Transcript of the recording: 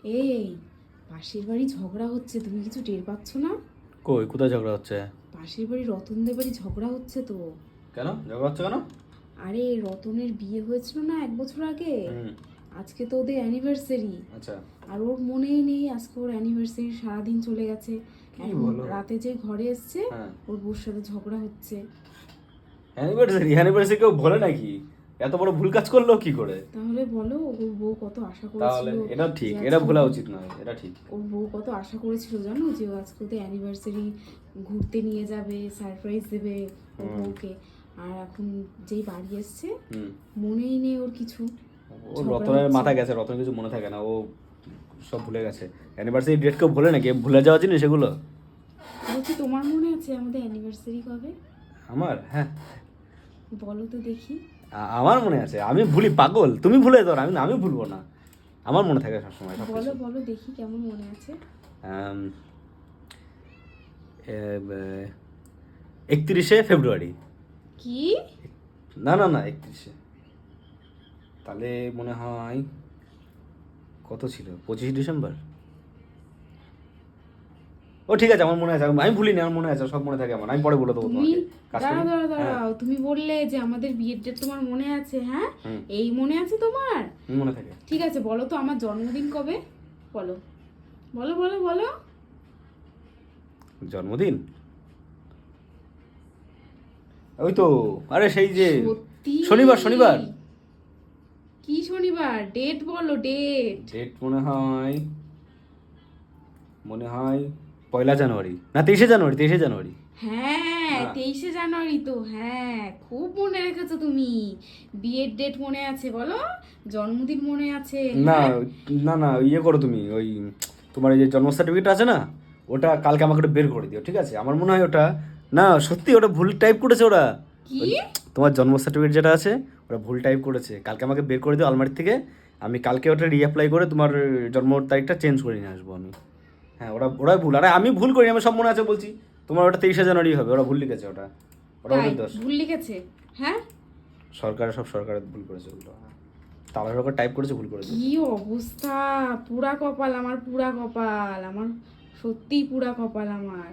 এই পাশের বাড়ি ঝগড়া হচ্ছে, তুমি কিছু টের পাচ্ছ না? কই কোথায় ঝগড়া হচ্ছে? পাশের বাড়ি রতনদের বাড়ি ঝগড়া হচ্ছে তো। কেন ঝগড়া হচ্ছে কেন? আরে রতনের বিয়ে হয়েছিল না 1 বছর আগে, হুম। আজকে তো ওদের অ্যানিভার্সারি। আচ্ছা। আর ওর মনেই নেই আজকে ওর অ্যানিভার্সারি, সারাদিন চলে গেছে। কি এখন বলো? রাতে যে ঘরে এসছে হ্যাঁ। ওর বউর সাথে ঝগড়া হচ্ছে। অ্যানিভার্সারি কেউ বলে নাকি? এত বড় ভুল কাজ করলো কি করে? তাহলে বলো, ওর বউ কত আশা তাহলে করেছিল এটা ঠিক, যে এটা আজকে ভোলা উচিত নয়, এটা ঠিক। ওর বউ কত আশা করেছিল জানো, যে ও আজকে ওদের অ্যানিভার্সারি ঘুরতে নিয়ে যাবে, সারপ্রাইজ দেবে ওর বউকে। আর এখন যেই বাড়ি এসছে হুম। মনেই নেই ওর কিছু। ও ঝগড়া রতনের হচ্ছে। মাথা গেছে, রতন কিছু মনে থাকে না, ও সব ভুলে গেছে। অ্যানিভার্সারি ডেট কেউ ভুলে নাকি? ভুলে যাওয়া জিনিস এগুলো। বলছি তোমার মনে আছে আমাদের অ্যানিভার্সারি কবে? আমার? হ্যাঁ, বলো তো দেখি। আমার মনে আছে। আমি ভুলি পাগল, তুমি ভুলে দাও। আমি ভুলবো না, আমার মনে থাকে সবসময় সব বলো কিছু। বলো দেখি কেমন মনে আছে। 31শে ফেব্রুয়ারি। কি? না না না, 31শে। তাহলে মনে হয় কত ছিল, 25 ডিসেম্বর। ও ঠিক আছে, আমার মনে আছে। আমি ভুলিনি, আমার মনে আছে, সব মনে থাকে আমার। আমি পরে বলে দেবো তুমি তোমাকে। কাজ করি। দাঁড়াও দাঁড়াও হ্যাঁ। দাঁড়াও, তুমি বললে যে আমাদের বিয়ের ডেট তোমার মনে আছে, হ্যাঁ? হুম। এই মনে আছে তোমার? মনে থাকে। ঠিক আছে, বলো তো আমার জন্মদিন কবে? বলো বলো বলো বলো। জন্মদিন? ওই তো, আরে সেই যে সত্যি? শনিবার শনিবার। কি শনিবার? ডেট বলো, ডেট। ডেট মনে হয় 1 জানুয়ারি, না 23শে জানুয়ারি, 23শে জানুয়ারি। হ্যাঁ, হ্যাঁ। 23শে জানুয়ারি তো। হ্যাঁ, খুব মনে রেখেছো তুমি। বিয়ের ডেট মনে আছে বলো, জন্মদিন মনে আছে, না হ্যাঁ? না না, ইয়ে করো তুমি, ওই তোমার এই যে জন্ম সার্টিফিকেট আছে না, ওটা কালকে আমাকে একটু বের করে দিও, ঠিক আছে? আমার মনে হয় ওটা, না সত্যি ওটা ভুল টাইপ করেছে ওরা। কি? ওই তোমার জন্ম সার্টিফিকেট যেটা আছে ওরা ভুল টাইপ করেছে। কালকে আমাকে বের করে দিও আলমারি থেকে, আমি কালকে ওটা রিঅ্যাপ্লাই করে তোমার জন্ম তারিখটা চেঞ্জ করে নিয়ে আসবো আমি। হ্যাঁ, ওরাই ভুল। আরে আমি ভুল করি, আমি সব মনে আছে বলছি। তোমার ওটা 23শে জানুয়ারি হবে, ওরা ভুল লিখেছে ওটা। ওটা তাই ওদের দোষ। ভুল লিখেছে? হ্যাঁ। সরকারের ভুল করেছে ওগুলো। তাড়াহুড়ো করে টাইপ করেছে, ভুল করেছে। কি অবস্থা! পুরা কপাল আমার, পুরা কপাল আমার, সত্যিই পুরা কপাল আমার।